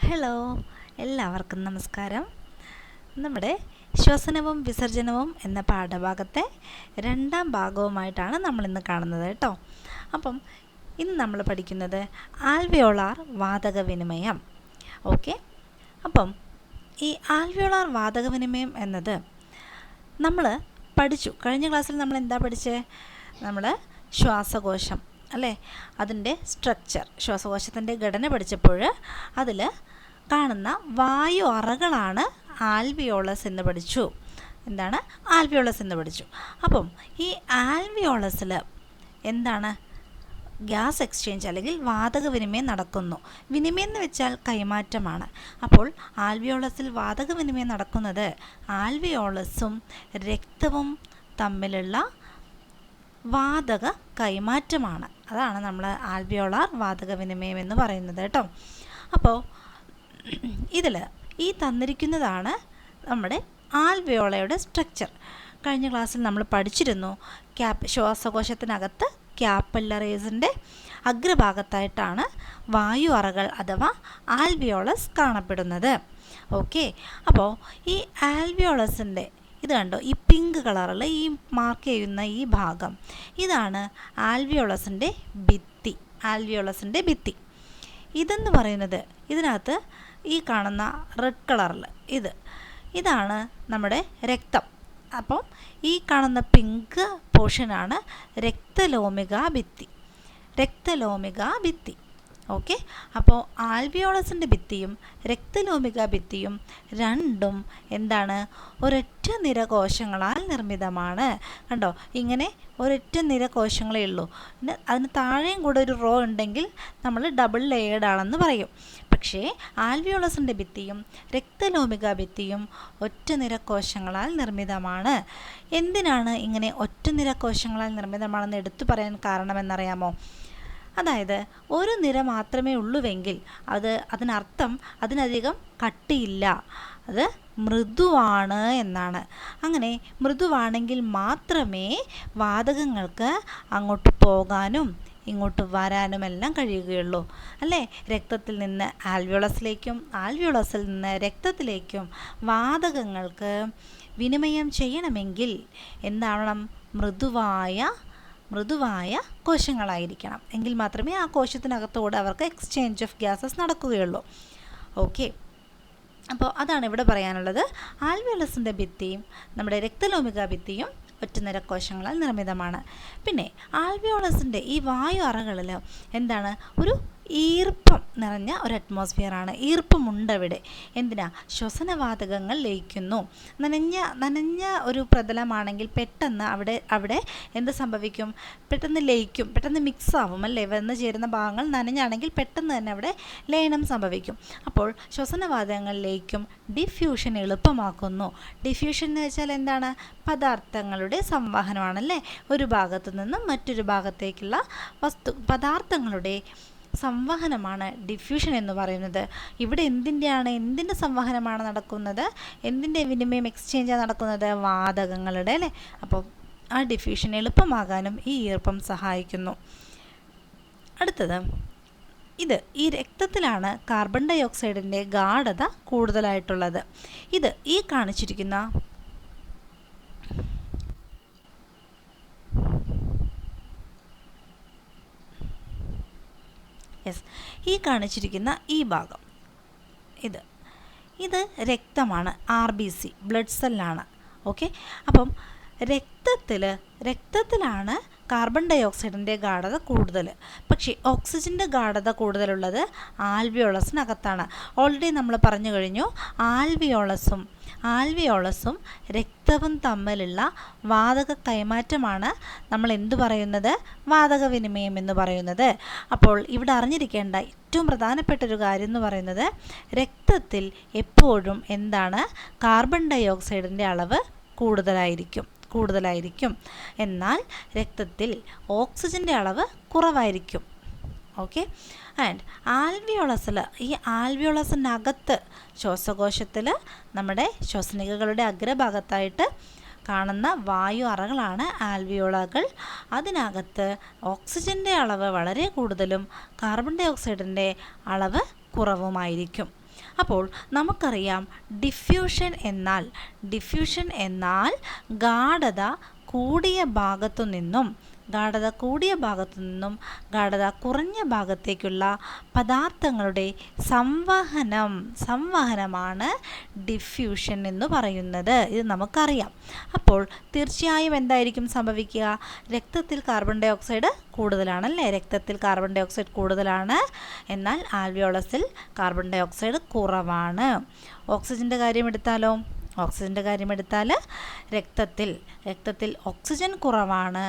Hello, എല്ലാവർക്കും നമസ്കാരം. നമ്മുടെ ശ്വസനവും വിസർജനവും എന്ന പാഠഭാഗത്തെ രണ്ടാം ഭാഗവുമായിട്ടാണ് നമ്മളിന്ന് കാണുന്നത് കേട്ടോ. അപ്പം ഇന്ന് നമ്മൾ പഠിക്കുന്നത് ആൽവിയോളാർ വാതക വിനിമയം. ഓക്കെ, അപ്പം ഈ ആൽവിയോളാർ വാതക വിനിമയം എന്നത് നമ്മൾ പഠിച്ചു. കഴിഞ്ഞ ക്ലാസ്സിൽ നമ്മൾ എന്താ പഠിച്ചത്? നമ്മൾ ശ്വാസകോശം അല്ലേ, അതിൻ്റെ സ്ട്രക്ചർ, ശ്വാസകോശത്തിൻ്റെ ഘടന പഠിച്ചപ്പോൾ അതിൽ കാണുന്ന വായു അറകളാണ് ആൽവിയോളസ് എന്ന് പഠിച്ചു. എന്താണ് ആൽവിയോളസ് എന്ന് പഠിച്ചു. അപ്പം ഈ ആൽവിയോളസിൽ എന്താണ് ഗ്യാസ് എക്സ്ചേഞ്ച് അല്ലെങ്കിൽ വാതക വിനിമയം നടക്കുന്നു. വിനിമയം എന്ന് വെച്ചാൽ കൈമാറ്റമാണ്. അപ്പോൾ ആൽവിയോളസിൽ വാതക വിനിമയം നടക്കുന്നത് ആൽവിയോളസും രക്തവും തമ്മിലുള്ള വാതക കൈമാറ്റമാണ്. അതാണ് നമ്മൾ ആൽവിയോളാർ വാതക വിനിമയം എന്ന് പറയുന്നത് കേട്ടോ. അപ്പോൾ ഇതിൽ ഈ തന്നിരിക്കുന്നതാണ് നമ്മുടെ ആൽവിയോളയുടെ സ്ട്രക്ചർ. കഴിഞ്ഞ ക്ലാസ്സിൽ നമ്മൾ പഠിച്ചിരുന്നു. ശ്വാസകോശത്തിനകത്ത് ക്യാപ്പില്ലറീസിൻ്റെ അഗ്രഭാഗത്തായിട്ടാണ് വായു അറകൾ അഥവാ ആൽവിയോളസ് കാണപ്പെടുന്നത്. ഓക്കെ, അപ്പോൾ ഈ ആൽവിയോളസിൻ്റെ ഇത് കണ്ടോ, ഈ പിങ്ക് കളറിൽ ഈ മാർക്ക് ചെയ്യുന്ന ഈ ഭാഗം, ഇതാണ് ആൽവിയോളസിൻ്റെ ഭിത്തി. ആൽവിയോളസിൻ്റെ ഭിത്തി ഇതെന്ന് പറയുന്നത്, ഇതിനകത്ത് ഈ കാണുന്ന റെഡ് കളറിൽ ഇതാണ് നമ്മുടെ രക്തം. അപ്പം ഈ കാണുന്ന പിങ്ക് പോർഷനാണ് രക്തലോമിക ഭിത്തി. ഓക്കെ, അപ്പോൾ ആൽവിയോളസിൻ്റെ ഭിത്തിയും രക്തലോമിക ഭിത്തിയും രണ്ടും എന്താണ്, ഒരൊറ്റ നിര കോശങ്ങളാൽ നിർമ്മിതമാണ്. കണ്ടോ, ഇങ്ങനെ ഒരൊറ്റ നിര കോശങ്ങളേ ഉള്ളൂ. അതിന് താഴെയും കൂടെ ഒരു റോ ഉണ്ടെങ്കിൽ നമ്മൾ ഡബിൾ ലെയേർഡ് ആണെന്ന് പറയും. പക്ഷേ ആൽവിയോളസിൻ്റെ ഭിത്തിയും രക്തലോമിക ഭിത്തിയും ഒറ്റ നിര കോശങ്ങളാൽ നിർമ്മിതമാണ്. എന്തിനാണ് ഇങ്ങനെ ഒറ്റ നിര കോശങ്ങളാൽ നിർമ്മിതമാണെന്ന് എടുത്തു പറയാൻ കാരണമെന്നറിയാമോ? അതായത് ഒരു നിര മാത്രമേ ഉള്ളുവെങ്കിൽ അതിനർത്ഥം അതിനധികം കട്ടിയില്ല, അത് മൃദുവാണ് എന്നാണ്. അങ്ങനെ മൃദുവാണെങ്കിൽ മാത്രമേ വാതകങ്ങൾക്ക് അങ്ങോട്ട് പോകാനും ഇങ്ങോട്ട് വരാനുമെല്ലാം കഴിയുകയുള്ളൂ അല്ലേ. രക്തത്തിൽ നിന്ന് ആൽവിയോളസിലേക്കും ആൽവിയോളസിൽ നിന്ന് രക്തത്തിലേക്കും വാതകങ്ങൾക്ക് വിനിമയം ചെയ്യണമെങ്കിൽ എന്താവണം? മൃദുവായ കോശങ്ങളായിരിക്കണം. എങ്കിൽ മാത്രമേ ആ കോശത്തിനകത്തോടെ അവർക്ക് എക്സ്ചേഞ്ച് ഓഫ് ഗ്യാസസ് നടക്കുകയുള്ളൂ. ഓക്കെ, അപ്പോൾ അതാണ് ഇവിടെ പറയാനുള്ളത്. ആൽവിയോളസിൻ്റെ ഭിത്തിയും നമ്മുടെ രക്തലോമിക ഭിത്തിയും ഒറ്റനിര കോശങ്ങളാൽ നിർമ്മിതമാണ്. പിന്നെ ആൽവിയോളസിൻ്റെ ഈ വായു അറകളിൽ എന്താണ്, ഒരു ഈർപ്പം നിറഞ്ഞ ഒരു അറ്റ്മോസ്ഫിയറാണ്. ഈർപ്പമുണ്ട് അവിടെ. എന്തിനാ? ശ്വസനവാതകങ്ങൾ ലയിക്കുന്നു. നനഞ്ഞ ഒരു പ്രതലമാണെങ്കിൽ പെട്ടെന്ന് അവിടെ എന്ത് സംഭവിക്കും? പെട്ടെന്ന് ലയിക്കും, പെട്ടെന്ന് മിക്സ് ആവും അല്ലേ. വന്ന് ചേരുന്ന ഭാഗങ്ങൾ നനഞ്ഞാണെങ്കിൽ പെട്ടെന്ന് തന്നെ അവിടെ ലയനം സംഭവിക്കും. അപ്പോൾ ശ്വസനവാതകങ്ങൾ ലയിക്കും, ഡിഫ്യൂഷൻ എളുപ്പമാക്കുന്നു. ഡിഫ്യൂഷൻ എന്ന് വെച്ചാൽ എന്താണ്? പദാർത്ഥങ്ങളുടെ സംവഹനമാണല്ലേ. ഒരു ഭാഗത്തു നിന്നും മറ്റൊരു ഭാഗത്തേക്കുള്ള പദാർത്ഥങ്ങളുടെ സംവഹനമാണ് ഡിഫ്യൂഷൻ എന്ന് പറയുന്നത്. ഇവിടെ എന്തിൻ്റെ സംവഹനമാണ് നടക്കുന്നത്? എന്തിൻ്റെ വിനിമയം, എക്സ്ചേഞ്ചാണ് നടക്കുന്നത്? വാതകങ്ങളുടെ അല്ലേ. അപ്പോൾ ആ ഡിഫ്യൂഷൻ എളുപ്പമാകാനും ഈ ഈർപ്പം സഹായിക്കുന്നു. അടുത്തത്, ഈ രക്തത്തിലാണ് കാർബൺ ഡൈ ഓക്സൈഡിൻ്റെ ഗാഢത കൂടുതലായിട്ടുള്ളത്. ഈ കാണിച്ചിരിക്കുന്ന ഈ ഭാഗം ഇത് രക്തമാണ്. RBC blood സെല്ലാണ്. ഓക്കെ, അപ്പം രക്തത്തിലാണ് കാർബൺ ഡൈ ഓക്സൈഡിൻ്റെ ഗാഢത കൂടുതൽ. പക്ഷേ ഓക്സിജൻ്റെ ഗാഢത കൂടുതലുള്ളത് ആൽവിയോളസിനകത്താണ്. ഓൾറെഡി നമ്മൾ പറഞ്ഞു കഴിഞ്ഞു, ആൽവിയോളസും രക്തവും തമ്മിലുള്ള വാതക കൈമാറ്റമാണ് നമ്മൾ എന്തു പറയുന്നത്? വാതക വിനിമയം എന്ന് പറയുന്നത്. അപ്പോൾ ഇവിടെ അറിഞ്ഞിരിക്കേണ്ട ഏറ്റവും പ്രധാനപ്പെട്ട ഒരു കാര്യം എന്ന് പറയുന്നത്, രക്തത്തിൽ എപ്പോഴും എന്താണ്, കാർബൺ ഡൈ ഓക്സൈഡിൻ്റെ അളവ് കൂടുതലായിരിക്കും. എന്നാൽ രക്തത്തിൽ ഓക്സിജൻ്റെ അളവ് കുറവായിരിക്കും. ഓക്കെ, ആൻഡ് ആൽവിയോളസിനകത്ത് ശ്വാസകോശത്തിൽ നമ്മുടെ ശ്വസനികകളുടെ അഗ്രഭാഗത്തായിട്ട് കാണുന്ന വായു അറകളാണ് ആൽവിയോളകൾ. അതിനകത്ത് ഓക്സിജൻ്റെ അളവ് വളരെ കൂടുതലും കാർബൺ ഡൈ ഓക്സൈഡിൻ്റെ അളവ് കുറവുമായിരിക്കും. അപ്പോൾ നമുക്കറിയാം ഡിഫ്യൂഷൻ എന്നാൽ ഗാഢത കൂടിയ ഭാഗത്തു നിന്നും ഗാഢത കുറഞ്ഞ ഭാഗത്തേക്കുള്ള പദാർത്ഥങ്ങളുടെ സംവഹനമാണ് ഡിഫ്യൂഷൻ എന്ന് പറയുന്നത്. ഇത് നമുക്കറിയാം. അപ്പോൾ തീർച്ചയായും എന്തായിരിക്കും സംഭവിക്കുക? രക്തത്തിൽ കാർബൺ ഡൈ ഓക്സൈഡ് കൂടുതലാണല്ലേ? രക്തത്തിൽ കാർബൺ ഡൈ ഓക്സൈഡ് കൂടുതലാണ്, എന്നാൽ ആൽവിയോളസിൽ കാർബൺ ഡൈ ഓക്സൈഡ് കുറവാണ്. ഓക്സിജൻ്റെ കാര്യം എടുത്താൽ രക്തത്തിൽ ഓക്സിജൻ കുറവാണ്,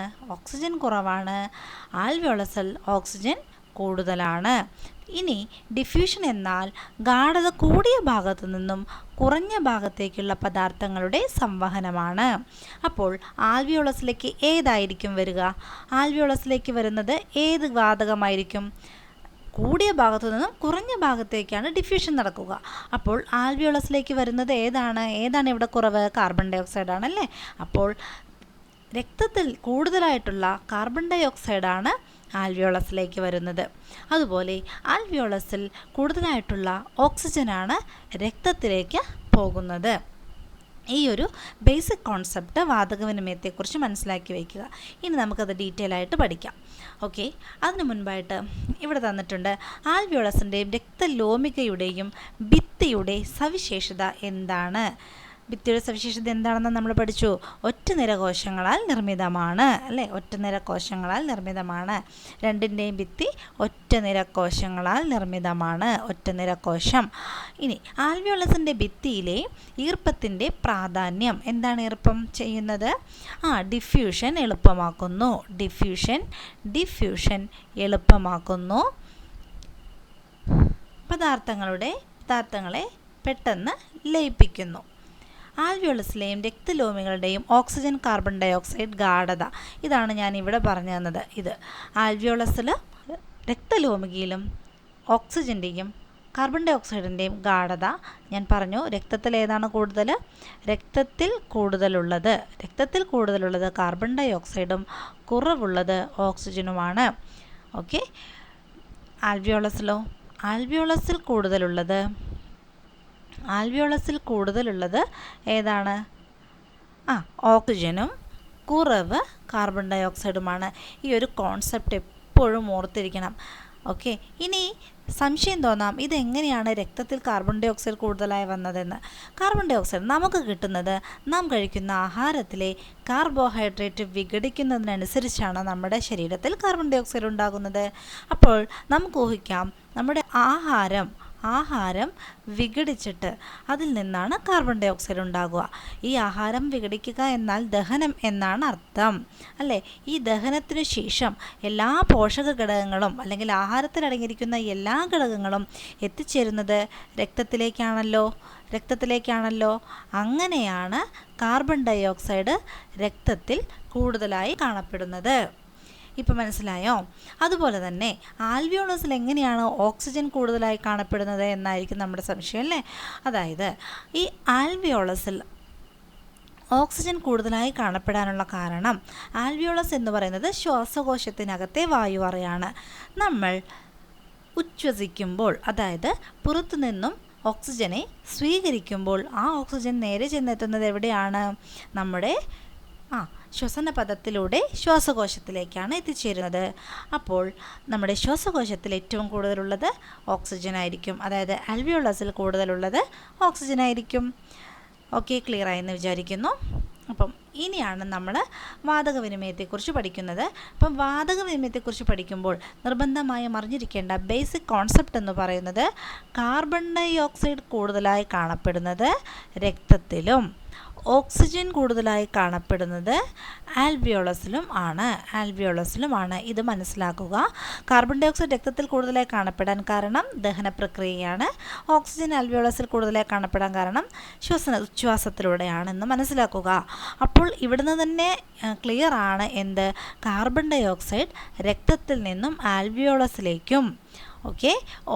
ആൽവിയോളസിൽ ഓക്സിജൻ കൂടുതലാണ്. ഇനി ഡിഫ്യൂഷൻ എന്നാൽ ഗാഢത കൂടിയ ഭാഗത്തു നിന്നും കുറഞ്ഞ ഭാഗത്തേക്കുള്ള പദാർത്ഥങ്ങളുടെ സംവഹനമാണ്. അപ്പോൾ ആൽവിയോളസിലേക്ക് ഏതായിരിക്കും വരിക? ആൽവിയോളസിലേക്ക് വരുന്നത് ഏത് വാതകമായിരിക്കും? കൂടിയ ഭാഗത്തു നിന്നും കുറഞ്ഞ ഭാഗത്തേക്കാണ് ഡിഫ്യൂഷൻ നടക്കുക. അപ്പോൾ ആൽവിയോളസിലേക്ക് വരുന്നത് ഏതാണ് ഇവിടെ കുറവ്? കാർബൺ ഡൈ ഓക്സൈഡ് ആണല്ലേ? അപ്പോൾ രക്തത്തിൽ കൂടുതലായിട്ടുള്ള കാർബൺ ഡൈ ഓക്സൈഡാണ് ആൽവിയോളസിലേക്ക് വരുന്നത്. അതുപോലെ ആൽവിയോളസിൽ കൂടുതലായിട്ടുള്ള ഓക്സിജനാണ് രക്തത്തിലേക്ക് പോകുന്നത്. ഈ ഒരു ബേസിക് കോൺസെപ്റ്റ് വാതകവിനിമയത്തെക്കുറിച്ച് മനസ്സിലാക്കി വയ്ക്കുക. ഇനി നമുക്കത് ഡീറ്റെയിൽ ആയിട്ട് പഠിക്കാം. ഓക്കെ, അതിനു മുൻപായിട്ട് ഇവിടെ തന്നിട്ടുണ്ട് ആൽവിയോളസിൻ്റെയും രക്തലോമികയുടെയും ഭിത്തിയുടെ സവിശേഷത എന്താണ്? ഭിത്തിയുടെ സവിശേഷത എന്താണെന്ന് നമ്മൾ പഠിച്ചു. ഒറ്റനിര കോശങ്ങളാൽ നിർമ്മിതമാണ് അല്ലേ? ഒറ്റനിര കോശങ്ങളാൽ നിർമ്മിതമാണ്. രണ്ടിൻ്റെയും ഭിത്തി ഒറ്റനിര കോശങ്ങളാൽ നിർമ്മിതമാണ്. ഒറ്റനിര കോശം. ഇനി ആൽവിയോളസിൻ്റെ ഭിത്തിയിലെ ഈർപ്പത്തിൻ്റെ പ്രാധാന്യം എന്താണ്? ഈർപ്പം ചെയ്യുന്നത് ഡിഫ്യൂഷൻ എളുപ്പമാക്കുന്നു. ഡിഫ്യൂഷൻ എളുപ്പമാക്കുന്നു. പദാർത്ഥങ്ങളെ പെട്ടെന്ന് ലയിപ്പിക്കുന്നു. ആൽവിയോളസിലെയും രക്തലോമികളുടെയും ഓക്സിജൻ കാർബൺ ഡൈ ഓക്സൈഡ് ഗാഢത ഇതാണ് ഞാൻ ഇവിടെ പറഞ്ഞു തന്നത്. ഇത് ആൽവിയോളസിൽ രക്തലോമികയിലും ഓക്സിജൻ്റെയും കാർബൺ ഡൈ ഓക്സൈഡിൻ്റെയും ഗാഢത ഞാൻ പറഞ്ഞു. രക്തത്തിൽ ഏതാണ് കൂടുതൽ? രക്തത്തിൽ കൂടുതലുള്ളത് കാർബൺ ഡൈ ഓക്സൈഡും കുറവുള്ളത് ഓക്സിജനുമാണ്. ഓക്കെ, ആൽവിയോളസിൽ കൂടുതലുള്ളത് ഏതാണ്? ഓക്സിജനും കുറവ് കാർബൺ ഡൈ ഓക്സൈഡുമാണ്. ഈ ഒരു കോൺസെപ്റ്റ് എപ്പോഴും ഓർത്തിരിക്കണം. ഓക്കെ, ഇനി സംശയം തോന്നാം, ഇതെങ്ങനെയാണ് രക്തത്തിൽ കാർബൺ ഡൈ ഓക്സൈഡ് കൂടുതലായി വന്നതെന്ന്. കാർബൺ ഡൈ ഓക്സൈഡ് നമുക്ക് കിട്ടുന്നത് നാം കഴിക്കുന്ന ആഹാരത്തിലെ കാർബോഹൈഡ്രേറ്റ് വിഘടിക്കുന്നതിനനുസരിച്ചാണ് നമ്മുടെ ശരീരത്തിൽ കാർബൺ ഡൈ ഓക്സൈഡ് ഉണ്ടാകുന്നത്. അപ്പോൾ നമുക്ക് ഊഹിക്കാം, നമ്മുടെ ആഹാരം വിഘടിച്ചിട്ട് അതിൽ നിന്നാണ് കാർബൺ ഡൈ ഓക്സൈഡ് ഉണ്ടാകുക. ഈ ആഹാരം വിഘടിക്കുക എന്നാൽ ദഹനം എന്നാണ് അർത്ഥം അല്ലേ? ഈ ദഹനത്തിനു ശേഷം എല്ലാ പോഷക ഘടകങ്ങളും അല്ലെങ്കിൽ ആഹാരത്തിൽ അടങ്ങിയിരിക്കുന്ന എല്ലാ ഘടകങ്ങളും എത്തിച്ചേരുന്നത് രക്തത്തിലേക്കാണല്ലോ. അങ്ങനെയാണ് കാർബൺ ഡൈ ഓക്സൈഡ് രക്തത്തിൽ കൂടുതലായി കാണപ്പെടുന്നത്. ഇപ്പം മനസ്സിലായോ? അതുപോലെ തന്നെ ആൽവിയോളസിൽ എങ്ങനെയാണ് ഓക്സിജൻ കൂടുതലായി കാണപ്പെടുന്നത് എന്നായിരിക്കും നമ്മുടെ സംശയം അല്ലേ? അതായത് ഈ ആൽവിയോളസിൽ ഓക്സിജൻ കൂടുതലായി കാണപ്പെടാനുള്ള കാരണം, ആൽവിയോളസ് എന്ന് പറയുന്നത് ശ്വാസകോശത്തിനകത്തെ വായു അറയാണ്. നമ്മൾ ഉച്ഛ്വസിക്കുമ്പോൾ, അതായത് പുറത്തുനിന്നും ഓക്സിജനെ സ്വീകരിക്കുമ്പോൾ ആ ഓക്സിജൻ നേരെ ചെന്നെത്തുന്നത് എവിടെയാണ്? നമ്മുടെ ശ്വസനപഥത്തിലൂടെ ശ്വാസകോശത്തിലേക്കാണ് എത്തിച്ചേരുന്നത്. അപ്പോൾ നമ്മുടെ ശ്വാസകോശത്തിൽ ഏറ്റവും കൂടുതലുള്ളത് ഓക്സിജൻ ആയിരിക്കും. അതായത് ആൽവിയോളസിൽ കൂടുതലുള്ളത് ഓക്സിജൻ ആയിരിക്കും. ഓക്കെ, ക്ലിയർ ആയെന്ന് വിചാരിക്കുന്നു. അപ്പം ഇനിയാണ് നമ്മൾ വാതകവിനിമയത്തെക്കുറിച്ച് പഠിക്കുന്നത്. അപ്പം വാതകവിനിമയത്തെക്കുറിച്ച് പഠിക്കുമ്പോൾ നിർബന്ധമായും അറിഞ്ഞിരിക്കേണ്ട ബേസിക് കോൺസെപ്റ്റ് എന്ന് പറയുന്നത് കാർബൺ ഡൈ ഓക്സൈഡ് കൂടുതലായി കാണപ്പെടുന്നത് രക്തത്തിലും ഓക്സിജൻ കൂടുതലായി കാണപ്പെടുന്നത് ആൽവിയോളസിലും ആണ്. ഇത് മനസ്സിലാക്കുക. കാർബൺ ഡൈ ഓക്സൈഡ് രക്തത്തിൽ കൂടുതലായി കാണപ്പെടാൻ കാരണം ദഹന പ്രക്രിയയാണ്. ഓക്സിജൻ ആൽവിയോളസിൽ കൂടുതലായി കാണപ്പെടാൻ കാരണം ഉച്ഛ്വാസത്തിലൂടെയാണെന്ന് മനസ്സിലാക്കുക. അപ്പോൾ ഇവിടുന്ന് തന്നെ ക്ലിയർ ആണ് എന്ത്? കാർബൺ ഡൈ ഓക്സൈഡ് രക്തത്തിൽ നിന്നും ആൽവിയോളസിലേക്കും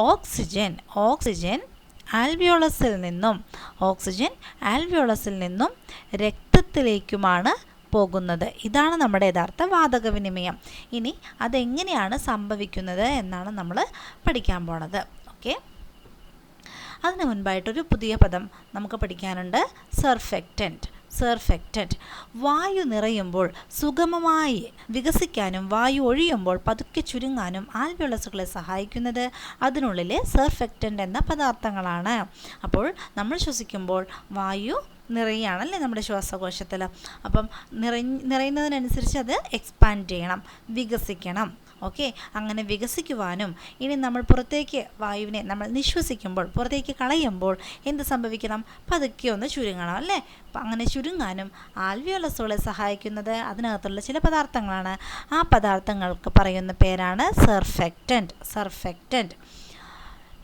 ഓക്സിജൻ ആൽവിയോളസിൽ നിന്നും രക്തത്തിലേക്കുമാണ് പോകുന്നത്. ഇതാണ് നമ്മുടെ യഥാർത്ഥ വാതകവിനിമയം. ഇനി അതെങ്ങനെയാണ് സംഭവിക്കുന്നത് എന്നാണ് നമ്മൾ പഠിക്കാൻ പോണത്. ഓക്കെ, അതിന് മുൻപായിട്ടൊരു പുതിയ പദം നമുക്ക് പഠിക്കാനുണ്ട്, സർഫെക്റ്റൻറ്റ്. സർഫെക്റ്റൻറ്റ് വായു നിറയുമ്പോൾ സുഗമമായി വികസിക്കാനും വായു ഒഴിയുമ്പോൾ പതുക്കെ ചുരുങ്ങാനും ആൽവിയോളസുകളെ സഹായിക്കുന്നത് അതിനുള്ളിലെ സർഫെക്റ്റൻ്റ് എന്ന പദാർത്ഥങ്ങളാണ്. അപ്പോൾ നമ്മൾ ശ്വസിക്കുമ്പോൾ വായു നിറയുകയാണല്ലേ നമ്മുടെ ശ്വാസകോശത്തിൽ. അപ്പം നിറയുന്നതിനനുസരിച്ച് അത് എക്സ്പാൻഡ് ചെയ്യണം, വികസിക്കണം. ഓക്കെ, അങ്ങനെ വികസിക്കുവാനും ഇനി നമ്മൾ പുറത്തേക്ക് വായുവിനെ നമ്മൾ നിശ്വസിക്കുമ്പോൾ പുറത്തേക്ക് കളയുമ്പോൾ എന്ത് സംഭവിക്കണം? പതുക്കെ ഒന്ന് ചുരുങ്ങണം അല്ലേ. അപ്പം അങ്ങനെ ചുരുങ്ങാനും ആൽവിയോളസുകളെ സഹായിക്കുന്നത് അതിനകത്തുള്ള ചില പദാർത്ഥങ്ങളാണ്. ആ പദാർത്ഥങ്ങൾക്ക് പറയുന്ന പേരാണ് സർഫെക്റ്റൻറ്റ്. സർഫെക്റ്റൻറ്റ്